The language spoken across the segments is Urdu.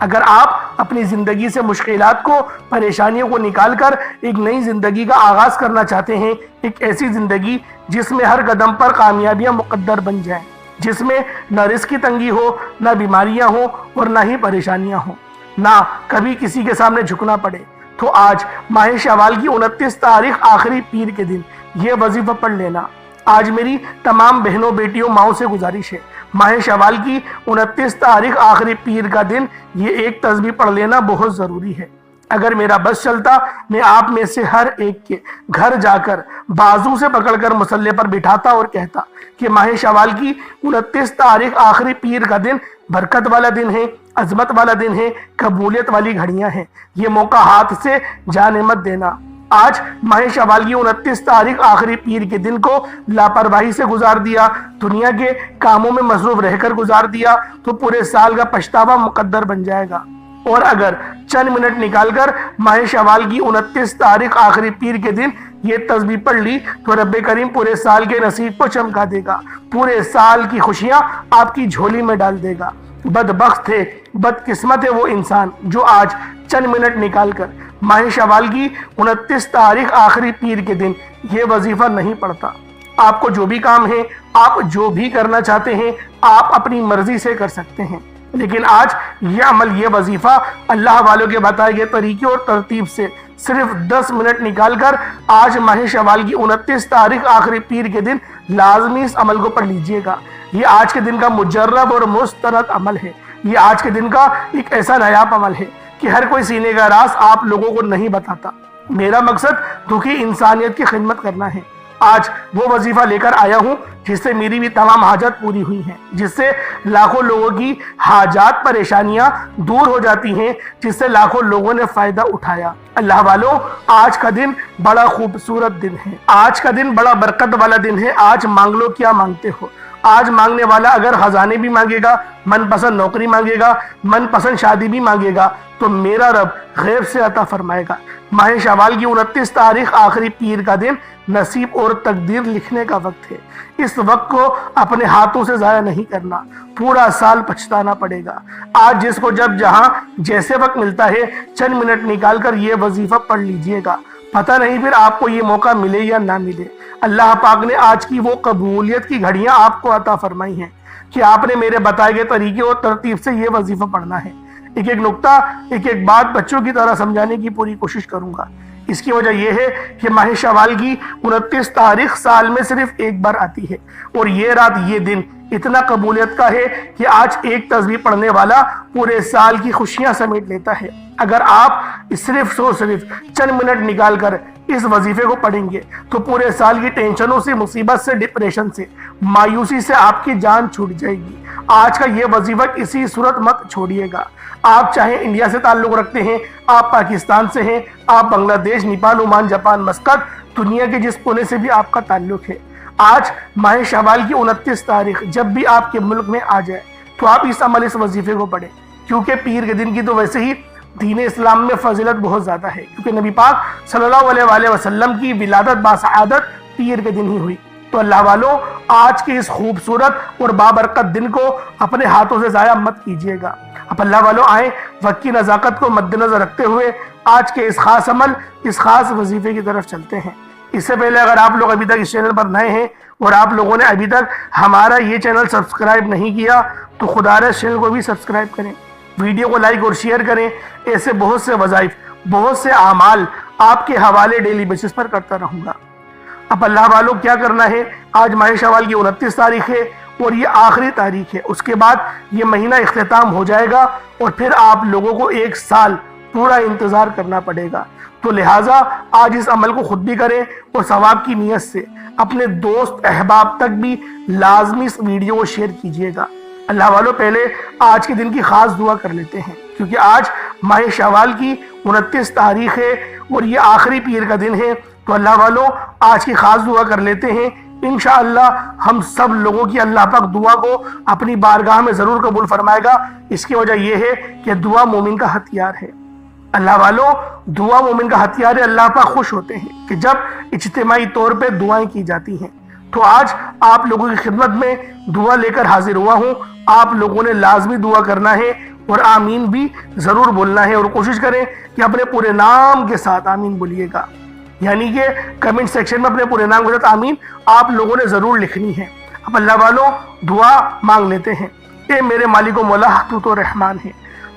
اگر آپ اپنی زندگی سے مشکلات کو، پریشانیوں کو نکال کر ایک نئی زندگی کا آغاز کرنا چاہتے ہیں، ایک ایسی زندگی جس میں ہر قدم پر کامیابیاں مقدر بن جائیں، جس میں نہ رزق کی تنگی ہو، نہ بیماریاں ہوں اور نہ ہی پریشانیاں ہوں، نہ کبھی کسی کے سامنے جھکنا پڑے، تو آج ماہ شوال کی 29 تاریخ آخری پیر کے دن یہ وظیفہ پڑھ لینا۔ آج میری تمام بہنوں، بیٹیوں، ماؤں سے گزارش ہے، ماہ شوال کی 29 تاریخ آخری پیر کا دن یہ ایک تسبیح پڑھ لینا بہت ضروری ہے۔ اگر میرا بس چلتا، میں آپ میں سے ہر ایک کے گھر جا کر بازو سے پکڑ کر مصلے پر بٹھاتا اور کہتا کہ ماہ شوال کی 29 تاریخ آخری پیر کا دن برکت والا دن ہے، عظمت والا دن ہے، قبولیت والی گھڑیاں ہیں، یہ موقع ہاتھ سے جانے مت دینا۔ آج ماہ شوال کی 29 تاریخ آخری پیر کے دن کو لاپرواہی سے گزار دیا، دنیا کے کاموں میں مصروف رہ کر گزار دیا تو پورے سال کا پچھتاوا مقدر بن جائے گا۔ اور اگر چند منٹ نکال کر ماہ شوال کی 29 تاریخ آخری پیر کے دن یہ تسبیح پڑھ لی تو رب کریم پورے سال کے نصیب کو چمکا دے گا، پورے سال کی خوشیاں آپ کی جھولی میں ڈال دے گا۔ بدبخت ہے، بدقسمت ہے وہ انسان جو آج چند منٹ نکال کر ماہ شوال کی 29 تاریخ آخری پیر کے دن یہ وظیفہ نہیں پڑھتا۔ آپ کو جو بھی کام ہے، آپ جو بھی کرنا چاہتے ہیں، آپ اپنی مرضی سے کر سکتے ہیں، لیکن آج یہ عمل، یہ وظیفہ اللہ والوں کے بتائے گئے طریقے اور ترتیب سے صرف 10 منٹ نکال کر آج ماہ شوال کی 29 تاریخ آخری پیر کے دن لازمی اس عمل کو پڑھ لیجئے گا۔ یہ آج کے دن کا مجرب اور مستند عمل ہے، یہ آج کے دن کا ایک ایسا نایاب عمل ہے کہ ہر کوئی سینے کا راز آپ لوگوں کو نہیں بتاتا۔ میرا مقصد دکھی انسانیت کی خدمت کرنا ہے۔ آج وہ وظیفہ لے کر آیا ہوں جس سے میری بھی تمام حاجات پوری ہوئی ہیں، جس سے لاکھوں لوگوں کی حاجات، پریشانیاں دور ہو جاتی ہیں، جس سے لاکھوں لوگوں نے فائدہ اٹھایا۔ اللہ والوں، آج کا دن بڑا خوبصورت دن ہے، آج کا دن بڑا برکت والا دن ہے۔ آج مانگ لو کیا مانگتے ہو۔ آج مانگنے والا اگر خزانے بھی مانگے گا، من پسند نوکری مانگے گا، من پسند شادی بھی مانگے گا تو میرا رب غیب سے عطا فرمائے گا۔ ماہ شوال کی 29 تاریخ آخری پیر کا دن نصیب اور تقدیر لکھنے کا وقت ہے۔ اس وقت کو اپنے ہاتھوں سے ضائع نہیں کرنا، پورا سال پچھتانا پڑے گا۔ آج جس کو جب جہاں جیسے وقت ملتا ہے چند منٹ نکال کر یہ وظیفہ پڑھ لیجئے گا، پتہ نہیں پھر آپ کو یہ موقع ملے یا نہ ملے۔ اللہ پاک نے آج کی وہ قبولیت کی گھڑیاں آپ کو عطا فرمائی ہیں کہ آپ نے میرے بتائے گئے طریقے اور ترتیب سے یہ وظیفہ پڑھنا ہے۔ ایک ایک نقطہ، ایک ایک بات بچوں کی طرح سمجھانے کی پوری کوشش کروں گا۔ اس کی وجہ یہ ہے کہ ماہ شوال کی 29 تاریخ سال میں صرف ایک بار آتی ہے، اور یہ رات، یہ دن اتنا قبولیت کا ہے کہ آج ایک تسبیح پڑھنے والا پورے سال کی خوشیاں سمیٹ لیتا ہے۔ اگر آپ صرف چند منٹ نکال کر اس وظیفے کو پڑھیں گے تو پورے سال کی ٹینشنوں سے، مصیبت سے، ڈپریشن سے، مایوسی سے آپ کی جان چھوٹ جائے گی۔ آج کا یہ وظیفہ کسی صورت مت چھوڑیے گا۔ آپ چاہے انڈیا سے تعلق رکھتے ہیں، آپ پاکستان سے ہیں، آپ بنگلہ دیش، نیپال، عمان، جاپان، مسقط، دنیا کے جس کونے سے بھی آپ کا تعلق ہے، آج ماہ شوال کی 29 تاریخ جب بھی آپ کے ملک میں آ جائے تو آپ اس عمل، اس وظیفے کو پڑھیں، کیونکہ پیر کے دن کی تو ویسے ہی دین اسلام میں فضیلت بہت زیادہ ہے، کیونکہ نبی پاک صلی اللہ علیہ وسلم کی ولادت باسعادت پیر کے دن ہی ہوئی۔ تو اللہ والوں، آج کے اس خوبصورت اور بابرکت دن کو اپنے ہاتھوں سے ضائع مت کیجیے گا۔ اب اللہ والوں آئیں، وقت کی نزاکت کو مد نظر رکھتے ہوئے آج کے اس خاص عمل، اس خاص وظیفے کی طرف چلتے ہیں۔ اس سے پہلے اگر آپ لوگ ابھی تک اس چینل پر نئے ہیں اور آپ لوگوں نے ابھی تک ہمارا یہ چینل سبسکرائب نہیں کیا تو خدا رے اس چینل کو بھی سبسکرائب کریں، ویڈیو کو لائک اور شیئر کریں۔ ایسے بہت سے وظائف، بہت سے اعمال آپ کے حوالے ڈیلی بیسس پر کرتا رہوں گا۔ اب اللہ والوں کیا کرنا ہے، آج ماہ شوال کی 29 تاریخ ہے اور یہ آخری تاریخ ہے، اس کے بعد یہ مہینہ اختتام ہو جائے گا اور پھر آپ لوگوں کو ایک سال پورا انتظار کرنا پڑے گا۔ تو لہٰذا آج اس عمل کو خود بھی کریں اور ثواب کی نیت سے اپنے دوست احباب تک بھی لازمی اس ویڈیو کو شیئر کیجیے گا۔ اللہ والوں پہلے آج کے دن کی خاص دعا کر لیتے ہیں، کیونکہ آج ماہ شوال کی 29 تاریخ ہے اور یہ آخری پیر کا دن ہے۔ تو اللہ والوں آج کی خاص دعا کر لیتے ہیں، انشاءاللہ ہم سب لوگوں کی اللہ پاک دعا کو اپنی بارگاہ میں ضرور قبول فرمائے گا۔ اس کی وجہ یہ ہے کہ دعا مومن کا ہتھیار ہے۔ اللہ والوں، دعا مومن کا ہتھیار ہے۔ اللہ پاک خوش ہوتے ہیں کہ جب اجتماعی طور پہ دعائیں کی جاتی ہیں۔ تو آج آپ لوگوں کی خدمت میں دعا لے کر حاضر ہوا ہوں۔ آپ لوگوں نے لازمی دعا کرنا ہے اور آمین بھی ضرور بولنا ہے، اور کوشش کریں کہ اپنے پورے نام کے ساتھ آمین بولیے گا، یعنی کہ کمنٹ سیکشن میں اپنے پورے نام کے ساتھ آمین آپ لوگوں نے ضرور لکھنی ہے۔ اب اللہ والوں دعا مانگ لیتے ہیں۔ اے میرے مالک و مولا، تو رحمان ہے،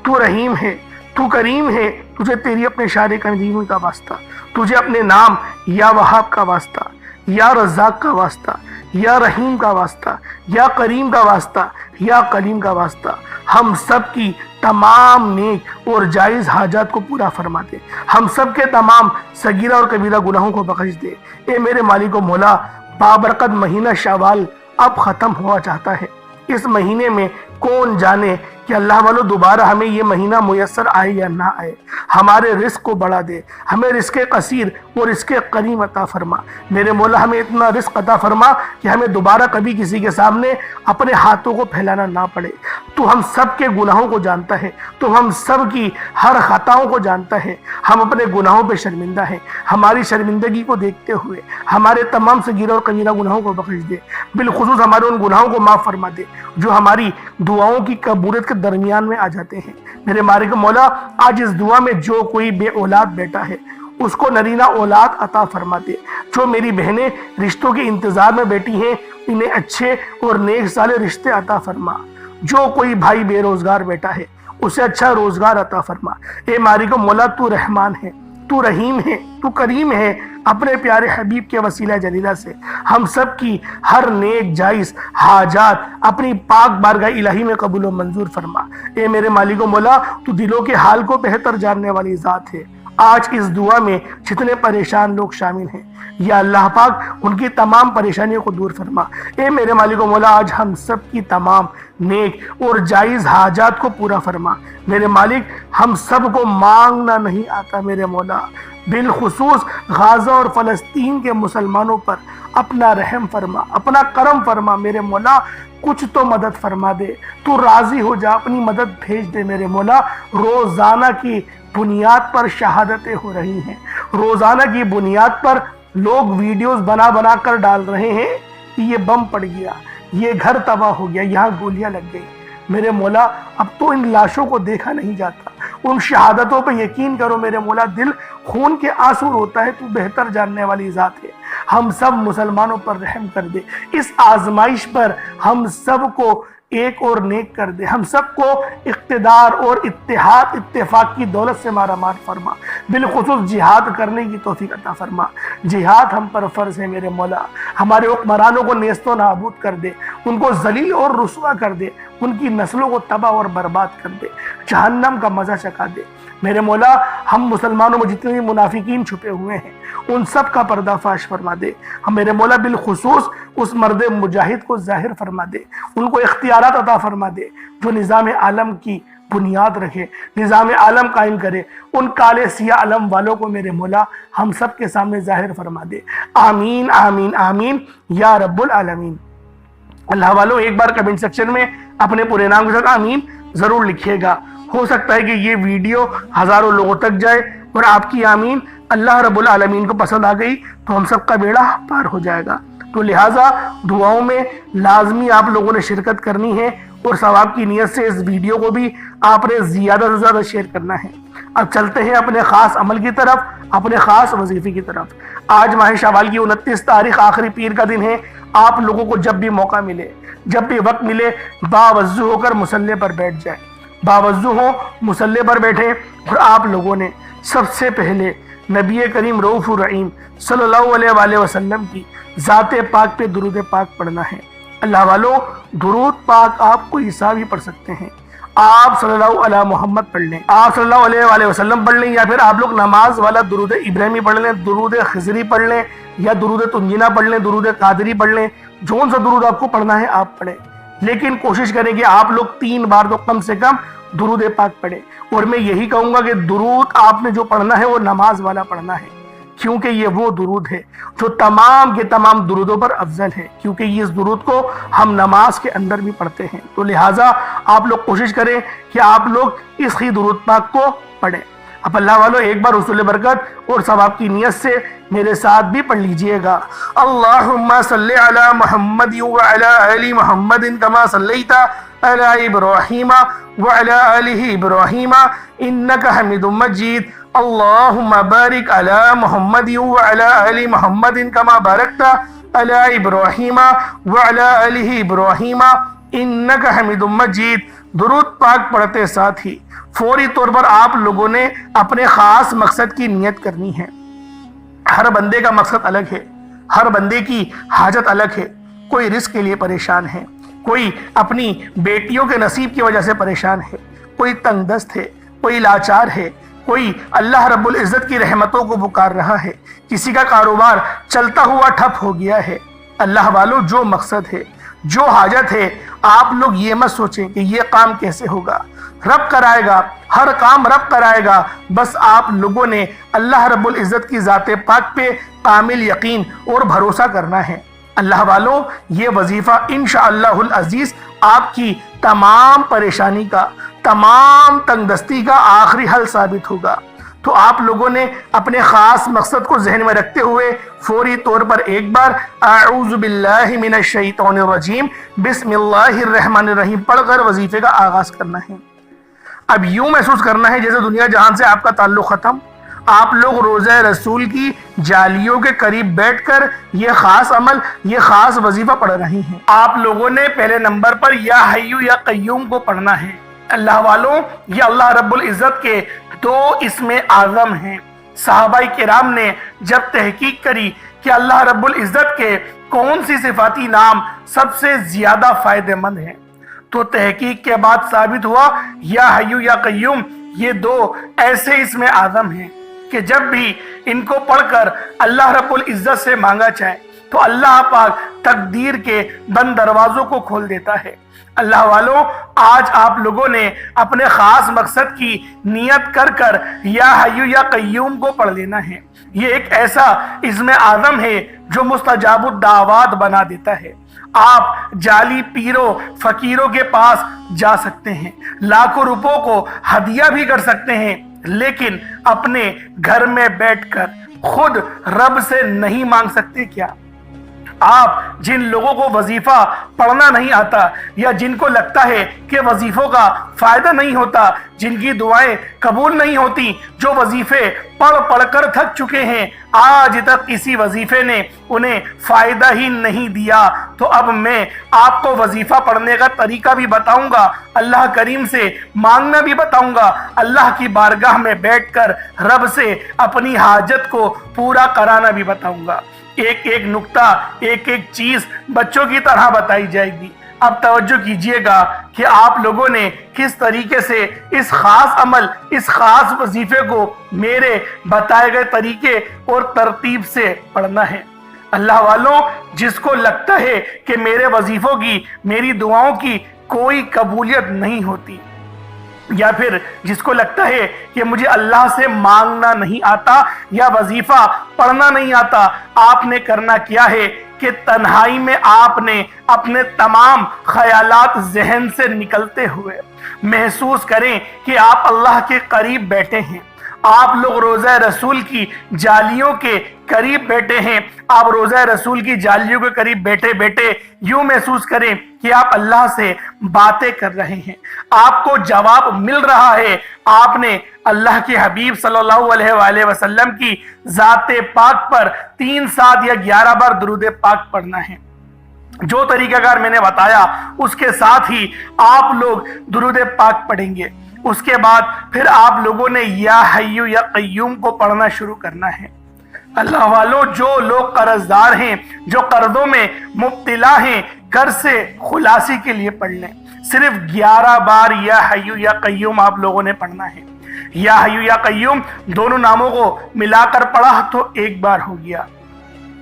تو رحیم ہے، تو کریم ہے، تجھے تیری اپنے شان قدیم کا واسطہ، تجھے اپنے نام یا وہاب کا واسطہ، یا رزاق کا واسطہ، یا رحیم کا واسطہ، یا کریم کا واسطہ، یا کلیم کا واسطہ، ہم سب کی تمام نیک اور جائز حاجات کو پورا فرما دے، ہم سب کے تمام صغیرہ اور کبیرہ گناہوں کو بخش دے۔ اے میرے مالک و مولا، بابرکت مہینہ شوال اب ختم ہوا چاہتا ہے۔ اس مہینے میں کون جانے کہ اللہ والو دوبارہ ہمیں یہ مہینہ میسر آئے یا نہ آئے۔ ہمارے رزق کو بڑھا دے، ہمیں رزق قصیر اور رزق کریم عطا فرما۔ میرے مولا ہمیں اتنا رزق عطا فرما کہ ہمیں دوبارہ کبھی کسی کے سامنے اپنے ہاتھوں کو پھیلانا نہ پڑے۔ تو ہم سب کے گناہوں کو جانتا ہے، تو ہم سب کی ہر خطاؤں کو جانتا ہے۔ ہم اپنے گناہوں پہ شرمندہ ہیں، ہماری شرمندگی کو دیکھتے ہوئے ہمارے تمام صغیرہ اور کبیرہ گناہوں کو بخش دے، بالخصوص ہمارے ان گناہوں کو معاف فرما دے جو ہماری دعاؤں کی قبولیت کے درمیان میں آ جاتے ہیں۔ میرے مالک مولا، آج اس دعا میں جو کوئی بے اولاد بیٹا ہے اس کو نرینہ اولاد عطا فرما دے۔ جو میری بہنیں رشتوں کے انتظار میں بیٹھی ہیں انہیں اچھے اور نیک صالح رشتے عطا فرما۔ جو کوئی بھائی بے روزگار بیٹا ہے اسے اچھا روزگار عطا فرما۔ اے مالک مولا، تو رحمان ہے، تو رحیم ہے، تو کریم ہے، اپنے پیارے حبیب کے وسیلہ جلیلہ سے ہم سب کی ہر نیک جائز حاجات اپنی پاک بارگاہ الہی میں قبول و منظور فرما۔ اے میرے مالک و مولا، تو دلوں کے حال کو بہتر جاننے والی ذات ہے۔ آج اس دعا میں جتنے پریشان لوگ شامل ہیں یا اللہ پاک ان کی تمام پریشانیوں کو دور فرما۔ اے میرے مالک و مولا، آج ہم سب کی تمام نیک اور جائز حاجات کو پورا فرما۔ میرے مالک، ہم سب کو مانگنا نہیں آتا میرے مولا، بالخصوص غازہ اور فلسطین کے مسلمانوں پر اپنا رحم فرما، اپنا کرم فرما میرے مولا، کچھ تو مدد فرما دے، تو راضی ہو جا، اپنی مدد بھیج دے میرے مولا۔ روزانہ کی بنیاد پر شہادتیں ہو رہی ہیں، روزانہ کی بنیاد پر لوگ ویڈیوز بنا بنا کر ڈال رہے ہیں کہ یہ بم پڑ گیا، یہ گھر تباہ ہو گیا، یہاں گولیاں لگ گئی۔ میرے مولا، اب تو ان لاشوں کو دیکھا نہیں جاتا، ان شہادتوں پہ یقین کرو میرے مولا، دل خون کے آنسو روتا ہے، تو بہتر جاننے والی ذات ہے۔ ہم سب مسلمانوں پر رحم کر دے، اس آزمائش پر ہم سب کو ایک اور نیک کر دے، ہم سب کو اقتدار اور اتحاد اتفاق کی دولت سے مارا مار فرما، بالخصوص جہاد کرنے کی توفیق عطا فرما۔ جہاد ہم پر فرض ہے میرے مولا، ہمارے حکمرانوں کو نیست و نابود کر دے، ان کو ذلیل اور رسوا کر دے، ان کی نسلوں کو تباہ اور برباد کر دے، جہنم کا مزہ چکھا دے۔ میرے مولا، ہم مسلمانوں میں جتنے منافقین چھپے ہوئے ہیں ان سب کا پردہ فاش فرما دے۔ ہم میرے مولا بالخصوص اس مرد مجاہد کو ظاہر فرما دے، ان کو اختیارات عطا فرما دے جو نظام عالم کی بنیاد رکھے، نظام عالم قائم کرے۔ ان کالے سیاہ علم والوں کو میرے مولا ہم سب کے سامنے ظاہر فرما دے۔ آمین آمین آمین یا رب العالمین۔ اللہ والوں، ایک بار کمنٹ سیکشن میں اپنے پورے نام کے ساتھ آمین ضرور لکھیے گا۔ ہو سکتا ہے کہ یہ ویڈیو ہزاروں لوگوں تک جائے اور آپ کی آمین اللہ رب العالمین کو پسند آ گئی تو ہم سب کا بیڑا پار ہو جائے گا۔ تو لہٰذا دعاؤں میں لازمی آپ لوگوں نے شرکت کرنی ہے، اور ثواب کی نیت سے اس ویڈیو کو بھی آپ نے زیادہ سے زیادہ شیئر کرنا ہے۔ اب چلتے ہیں اپنے خاص عمل کی طرف، اپنے خاص وظیفے کی طرف۔ آج ماہ شوال کی 29 تاریخ آخری پیر کا دن ہے۔ آپ لوگوں کو جب بھی موقع ملے، جب بھی وقت ملے، باوضو ہو کر مصلی پر بیٹھ جائیں، باوضو ہو مصلی پر بیٹھیں، اور آپ لوگوں نے سب سے پہلے نبی کریم رؤوف الرحیم صلی اللہ علیہ وآلہ وسلم کی ذات پاک پہ درود پاک پڑھنا ہے۔ اللہ والوں، درود پاک آپ کو عیسیٰ بھی پڑھ سکتے ہیں، آپ صلی اللہ علیہ محمد پڑھ لیں، آپ صلی اللہ علیہ وآلہ وسلم پڑھ لیں، یا پھر آپ لوگ نماز والا درود ابراہیمی پڑھ لیں، درود خضری پڑھ لیں، یا درود تنجینہ پڑھ لیں، درود قادری پڑھ لیں، جون سا درود آپ کو پڑھنا ہے آپ پڑھیں، لیکن کوشش کریں کہ آپ لوگ 3 بار تو کم سے کم درود پاک پڑھیں۔ اور میں یہی کہوں گا کہ درود آپ نے جو پڑھنا ہے وہ نماز والا پڑھنا ہے، کیونکہ یہ وہ درود ہے جو تمام کے تمام درودوں پر افضل ہے، کیونکہ یہ اس درود کو ہم نماز کے اندر بھی پڑھتے ہیں۔ تو لہٰذا آپ لوگ کوشش کریں کہ آپ لوگ اس ہی درود پاک کو پڑھیں۔ اب اللہ والو ایک بار حصول برکت اور ثواب کی نیت سے میرے ساتھ بھی پڑھ لیجئے گا۔ اللہم صلی علی محمد وعلی آل محمد کما صلیت علی ابراہیم وعلی آل ابراہیم انکا حمید مجید۔ اللہم بارک علی محمد وعلی آل محمد کما بارکت علی ابراہیم وعلی آل ابراہیم انکا حمید مجید۔ درود پاک پڑھتے ساتھ ہی فوری طور پر آپ لوگوں نے اپنے خاص مقصد کی نیت کرنی ہے۔ ہر بندے کا مقصد الگ ہے، ہر بندے کی حاجت الگ ہے۔ کوئی رزق کے لیے پریشان ہے، کوئی اپنی بیٹیوں کے نصیب کی وجہ سے پریشان ہے، کوئی تنگ دست ہے، کوئی لاچار ہے، کوئی اللہ رب العزت کی رحمتوں کو پکار رہا ہے، کسی کا کاروبار چلتا ہوا ٹھپ ہو گیا ہے۔ اللہ والو جو مقصد ہے، جو حاجت ہے، آپ لوگ یہ مت سوچیں کہ یہ کام کیسے ہوگا، رب کرائے گا، ہر کام رب کرائے گا۔ بس آپ لوگوں نے اللہ رب العزت کی ذات پاک پہ کامل یقین اور بھروسہ کرنا ہے۔ اللہ والوں یہ وظیفہ انشاءاللہ العزیز آپ کی تمام پریشانی کا، تمام تنگ دستی کا آخری حل ثابت ہوگا۔ تو آپ لوگوں نے اپنے خاص مقصد کو ذہن میں رکھتے ہوئے فوری طور پر ایک بار اعوذ باللہ من الشیطان الرجیم بسم اللہ الرحمن الرحیم پڑھ کر وظیفے کا آغاز کرنا ہے۔ اب یوں محسوس کرنا ہے جیسے دنیا جہان سے آپ کا تعلق ختم، آپ لوگ روضہ رسول کی جالیوں کے قریب بیٹھ کر یہ خاص عمل، یہ خاص وظیفہ پڑھ رہی ہیں۔ آپ لوگوں نے پہلے نمبر پر یا حی یا قیوم کو پڑھنا ہے۔ اللہ والوں یہ اللہ رب العزت کے دو اسم اعظم ہیں۔ صحابہ کرام نے جب تحقیق کری کہ اللہ رب العزت کے کون سی صفاتی نام سب سے زیادہ فائدہ مند ہیں، تو تحقیق کے بعد ثابت ہوا یا حی یا قیوم یہ دو ایسے اسم اعظم ہیں کہ جب بھی ان کو پڑھ کر اللہ رب العزت سے مانگا جائے تو اللہ پاک تقدیر کے بند دروازوں کو کھول دیتا ہے۔ اللہ والوں آج آپ لوگوں نے اپنے خاص مقصد کی نیت کر کر یا حی یا قیوم کو پڑھ لینا ہے۔ یہ ایک ایسا اسم اعظم ہے جو مستجاب الدعوات بنا دیتا ہے۔ آپ جعلی پیروں فقیروں کے پاس جا سکتے ہیں، لاکھوں روپوں کو ہدیہ بھی کر سکتے ہیں، لیکن اپنے گھر میں بیٹھ کر خود رب سے نہیں مانگ سکتے کیا؟ آپ جن لوگوں کو وظیفہ پڑھنا نہیں آتا یا جن کو لگتا ہے کہ وظیفوں کا فائدہ نہیں ہوتا، جن کی دعائیں قبول نہیں ہوتی، جو وظیفے پڑھ کر تھک چکے ہیں، آج تک کسی وظیفے نے انہیں فائدہ ہی نہیں دیا، تو اب میں آپ کو وظیفہ پڑھنے کا طریقہ بھی بتاؤں گا، اللہ کریم سے مانگنا بھی بتاؤں گا، اللہ کی بارگاہ میں بیٹھ کر رب سے اپنی حاجت کو پورا کرانا بھی بتاؤں گا۔ ایک ایک نکتہ، ایک ایک چیز بچوں کی طرح بتائی جائے گی۔ اب توجہ کیجئے گا کہ آپ لوگوں نے کس طریقے سے اس خاص عمل، اس خاص وظیفے کو میرے بتائے گئے طریقے اور ترتیب سے پڑھنا ہے۔ اللہ والوں جس کو لگتا ہے کہ میرے وظیفوں کی، میری دعاؤں کی کوئی قبولیت نہیں ہوتی، یا پھر جس کو لگتا ہے کہ مجھے اللہ سے مانگنا نہیں آتا یا وظیفہ پڑھنا نہیں آتا، آپ نے کرنا کیا ہے کہ تنہائی میں آپ نے اپنے تمام خیالات ذہن سے نکلتے ہوئے محسوس کریں کہ آپ اللہ کے قریب بیٹھے ہیں، آپ لوگ روضہ رسول کی جالیوں کے قریب بیٹھے ہیں۔ آپ روضہ رسول کی جالیوں کے قریب بیٹھے بیٹھے یوں محسوس کریں کہ آپ اللہ سے باتیں کر رہے ہیں، آپ کو جواب مل رہا ہے۔ آپ نے اللہ کے حبیب صلی اللہ علیہ وآلہ وسلم کی ذات پاک پر 3 7 یا 11 بار درود پاک پڑھنا ہے۔ جو طریقہ کار میں نے بتایا اس کے ساتھ ہی آپ لوگ درود پاک پڑھیں گے۔ اس کے بعد پھر آپ لوگوں نے یا حی یا قیوم کو پڑھنا شروع کرنا ہے۔ اللہ والوں جو لوگ قرض دار ہیں، جو قرضوں میں مبتلا ہیں، قرض سے خلاصی کے لیے پڑھ لیں۔ صرف 11 بار یا حی یا قیوم آپ لوگوں نے پڑھنا ہے۔ یا حی یا قیوم دونوں ناموں کو ملا کر پڑھا تو 1 بار ہو گیا،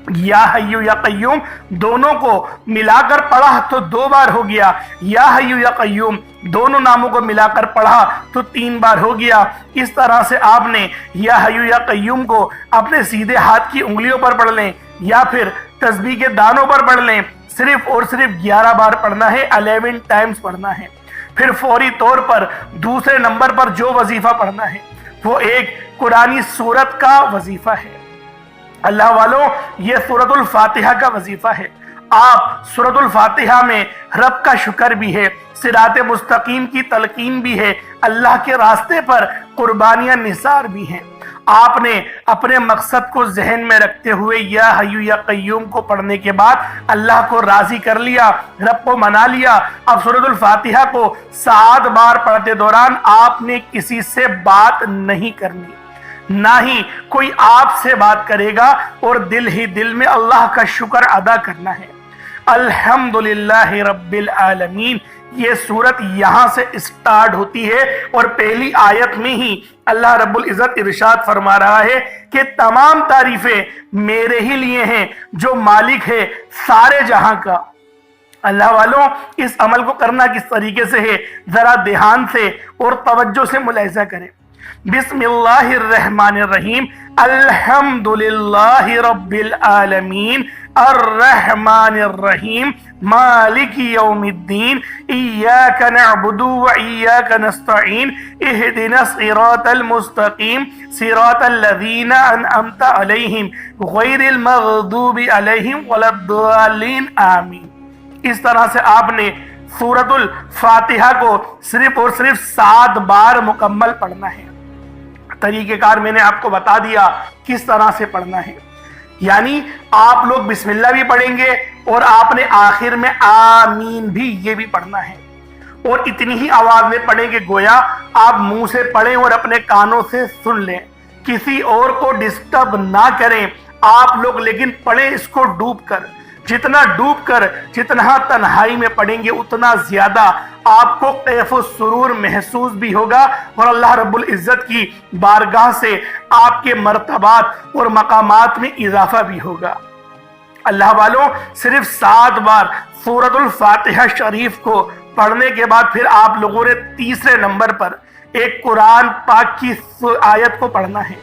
یا حی یا قیوم دونوں کو ملا کر پڑھا تو 2 بار ہو گیا، یا حی یا قیوم دونوں ناموں کو ملا کر پڑھا تو 3 بار ہو گیا۔ اس طرح سے آپ نے یا حی یا قیوم کو اپنے سیدھے ہاتھ کی انگلیوں پر پڑھ لیں یا پھر تسبیح کے دانوں پر پڑھ لیں، صرف اور صرف 11 بار پڑھنا ہے، 11 ٹائمز پڑھنا ہے۔ پھر فوری طور پر دوسرے نمبر پر جو وظیفہ پڑھنا ہے وہ ایک قرآنی سورت کا وظیفہ ہے۔ اللہ والوں، یہ سورۃ الفاتحہ کا وظیفہ ہے۔ آپ سورۃ الفاتحہ میں رب کا شکر بھی ہے، صراط مستقیم کی تلقین بھی ہے، اللہ کے راستے پر قربانیاں نثار بھی ہیں۔ آپ نے اپنے مقصد کو ذہن میں رکھتے ہوئے یا حی یا قیوم کو پڑھنے کے بعد اللہ کو راضی کر لیا، رب کو منا لیا۔ اب سورۃ الفاتحہ کو 7 بار پڑھتے دوران آپ نے کسی سے بات نہیں کرنی، نہ ہی کوئی آپ سے بات کرے گا، اور دل ہی دل میں اللہ کا شکر ادا کرنا ہے۔ الحمدللہ رب العالمین، یہ سورت یہاں سے اسٹارٹ ہوتی ہے، اور پہلی آیت میں ہی اللہ رب العزت ارشاد فرما رہا ہے کہ تمام تعریفیں میرے ہی لیے ہیں جو مالک ہے سارے جہاں کا۔ اللہ والوں، اس عمل کو کرنا کس طریقے سے ہے، ذرا دھیان سے اور توجہ سے ملاحظہ کریں۔ بسم اللہ الرحمن الرحیم، الحمدللہ رب العالمین الرحمن الرحیم مالک یوم الدین ایاک نعبد و ایاک نستعین اہدنا الصراط المستقیم صراط الذین انعمت علیہم غیر المغضوب علیہم ولا الضالین آمین۔ اس طرح سے آپ نے سورۃ الفاتحہ کو صرف اور صرف 7 بار مکمل پڑھنا ہے۔ طریقہ کار میں نے آپ کو بتا دیا کس طرح سے پڑھنا ہے، یعنی آپ لوگ بسم اللہ بھی پڑھیں گے، اور آپ نے آخر میں آمین بھی یہ بھی پڑھنا ہے، اور اتنی ہی آواز میں پڑھیں کہ گویا آپ منہ سے پڑھیں اور اپنے کانوں سے سن لیں، کسی اور کو ڈسٹرب نہ کریں آپ لوگ، لیکن پڑھیں اس کو ڈوب کر۔ جتنا ڈوب کر، جتنا تنہائی میں پڑھیں گے، اتنا زیادہ آپ کو کیف و سرور محسوس بھی ہوگا، اور اللہ رب العزت کی بارگاہ سے آپ کے مرتبات اور مقامات میں اضافہ بھی ہوگا۔ اللہ والوں، صرف 7 بار سورۃ الفاتحہ شریف کو پڑھنے کے بعد پھر آپ لوگوں نے تیسرے نمبر پر ایک قرآن پاک کی آیت کو پڑھنا ہے۔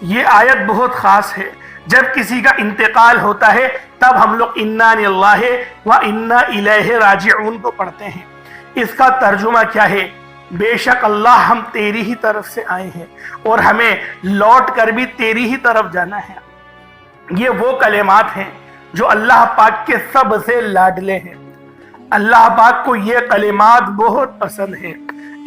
یہ آیت بہت خاص ہے۔ جب کسی کا انتقال ہوتا ہے تب ہم لوگ انا للہ و انا الیہ راجعون کو پڑھتے ہیں۔ اس کا ترجمہ کیا ہے؟ بے شک اللہ، ہم تیری ہی طرف سے آئے ہیں اور ہمیں لوٹ کر بھی تیری ہی طرف جانا ہے۔ یہ وہ کلمات ہیں جو اللہ پاک کے سب سے لاڈلے ہیں۔ اللہ پاک کو یہ کلمات بہت پسند ہیں،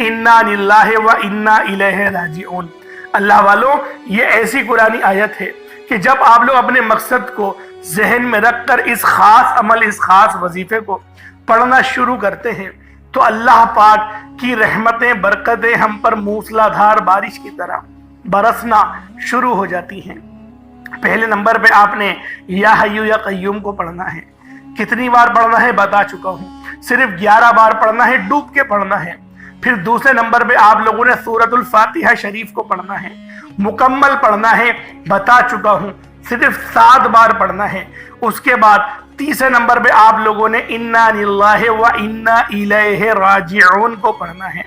انا للہ و انا الیہ راجعون۔ اللہ والوں، یہ ایسی قرآنی آیت ہے کہ جب آپ لوگ اپنے مقصد کو ذہن میں رکھ کر اس خاص عمل، اس خاص وظیفے کو پڑھنا شروع کرتے ہیں تو اللہ پاک کی رحمتیں، برکتیں ہم پر موسلا دھار بارش کی طرح برسنا شروع ہو جاتی ہیں۔ پہلے نمبر پہ آپ نے یا حی یا قیوم کو پڑھنا ہے۔ کتنی بار پڑھنا ہے بتا چکا ہوں، صرف 11 بار پڑھنا ہے، ڈوب کے پڑھنا ہے۔ پھر دوسرے نمبر پہ آپ لوگوں نے سورۃ الفاتحہ شریف کو پڑھنا ہے، مکمل پڑھنا ہے، بتا چکا ہوں، صرف 7 بار پڑھنا ہے۔ اس کے بعد تیسرے نمبر پہ آپ لوگوں نے انا للہ و انا الیہ راجعون کو پڑھنا ہے۔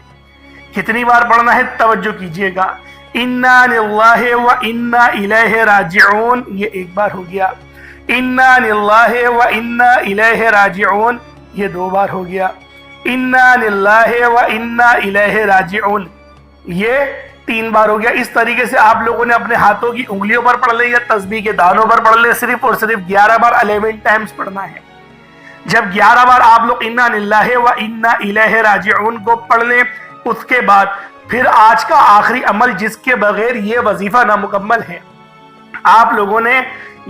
کتنی بار پڑھنا ہے توجہ کیجئے گا، انا للہ و انا الیہ راجعون، یہ 1 بار ہو گیا۔ انا للہ و انا الیہ راجعون، یہ 2 بار ہو گیا۔ انا للہ و انا الیہ راجعون، یہ 3 بار ہو گیا۔ اس طریقے سے آپ لوگوں نے اپنے ہاتھوں کی انگلیوں پر پڑھ لے یا تسبیح کے دانوں پر پڑھ لے، صرف اور صرف 11 بار 11 ٹائمز پڑھنا ہے۔ جب 11 بار آپ لوگ انا للہ و انا الیہ راجعون کو پڑھ لیں، اس کے بعد پھر آج کا آخری عمل جس کے بغیر یہ وظیفہ نامکمل ہے، آپ لوگوں نے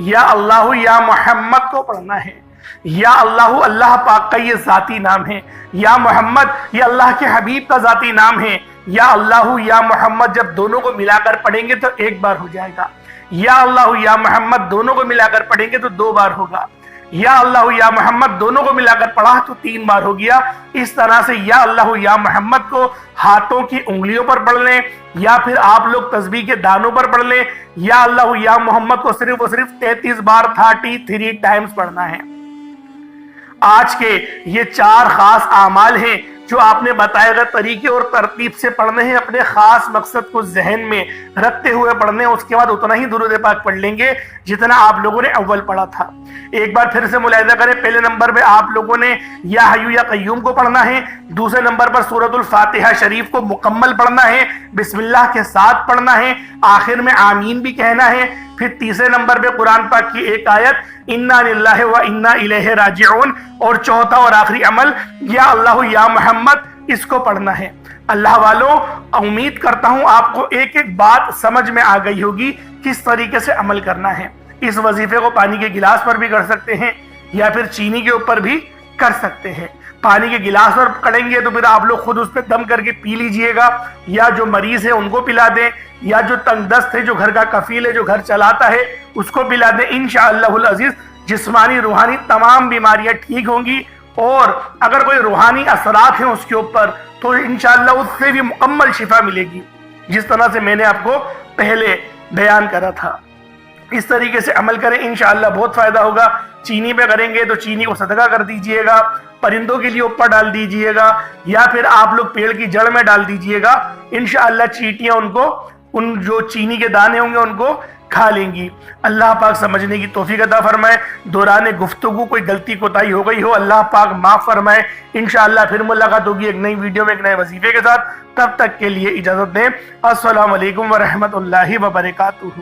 یا اللہ یا محمد کو پڑھنا ہے۔ یا اللہ، اللہ پاک کا یہ ذاتی نام ہے، یا محمد یہ اللہ کے حبیب کا ذاتی نام ہے۔ یا اللہ یا محمد جب دونوں کو ملا کر پڑھیں گے تو 1 بار ہو جائے گا، یا اللہ یا محمد دونوں کو ملا کر پڑھیں گے تو 2 بار ہوگا، یا اللہ یا محمد دونوں کو ملا کر پڑھا تو 3 بار ہو گیا۔ اس طرح سے یا اللہ یا محمد کو ہاتھوں کی انگلیوں پر پڑھ لیں، یا پھر آپ لوگ تسبیح کے دانوں پر پڑھ لیں۔ یا اللہ یا محمد کو صرف اور صرف 33 بار 33 ٹائمز پڑھنا ہے۔ آج کے یہ 4 خاص اعمال ہیں جو آپ نے بتائے گئے طریقے اور ترتیب سے پڑھنے ہیں، اپنے خاص مقصد کو ذہن میں رکھتے ہوئے پڑھنے ہیں، اس کے بعد اتنا ہی درود پاک پڑھ لیں گے جتنا آپ لوگوں نے اول پڑھا تھا۔ ایک بار پھر سے ملاحظہ کریں، پہلے نمبر پہ آپ لوگوں نے یا حیو یا قیوم کو پڑھنا ہے، دوسرے نمبر پر سورۃ الفاتحہ شریف کو مکمل پڑھنا ہے، بسم اللہ کے ساتھ پڑھنا ہے، آخر میں آمین بھی کہنا ہے، پھر تیسرے نمبر پہ قرآن پاک کی ایک آیت انا للہ و انا الیہ راجعون، اور چوتھا اور آخری عمل یا اللہ یا محمد، اس کو پڑھنا ہے۔ اللہ والوں، امید کرتا ہوں آپ کو ایک ایک بات سمجھ میں آ گئی ہوگی کس طریقے سے عمل کرنا ہے۔ اس وظیفے کو پانی کے گلاس پر بھی کر سکتے ہیں یا پھر چینی کے اوپر بھی کر سکتے ہیں۔ پانی کے گلاس پر کریں گے تو پھر آپ لوگ خود اس پہ دم کر کے پی لیجئے گا، یا جو مریض ہے ان کو پلا دیں، یا جو تنگ دست ہے، جو گھر کا کفیل ہے، جو گھر چلاتا ہے، اس کو پلا دیں۔ انشاءاللہ العزیز جسمانی روحانی تمام بیماریاں ٹھیک ہوں گی، اور اگر کوئی روحانی اثرات ہیں اس کے اوپر تو انشاءاللہ اس سے بھی مکمل شفا ملے گی، جس طرح سے میں نے آپ کو پہلے بیان کرا تھا۔ اس طریقے سے عمل کریں، انشاءاللہ بہت فائدہ ہوگا۔ چینی پہ کریں گے تو چینی کو صدقہ کر دیجئے گا، پرندوں کے لیے اوپر ڈال دیجئے گا، یا پھر آپ لوگ پیڑ کی جڑ میں ڈال دیجئے گا، انشاءاللہ چیٹیاں ان جو چینی کے دانے ہوں گے ان کو کھا لیں گی۔ اللہ پاک سمجھنے کی توفیق عطا فرمائے۔ دوران گفتگو کوئی غلطی کوتاہی ہو گئی ہو، اللہ پاک معاف فرمائے۔ انشاءاللہ پھر ملاقات ہوگی ایک نئی ویڈیو میں ایک نئے وظیفے کے ساتھ، تب تک کے لیے اجازت دیں۔ السلام علیکم ورحمۃ اللہ وبرکاتہ۔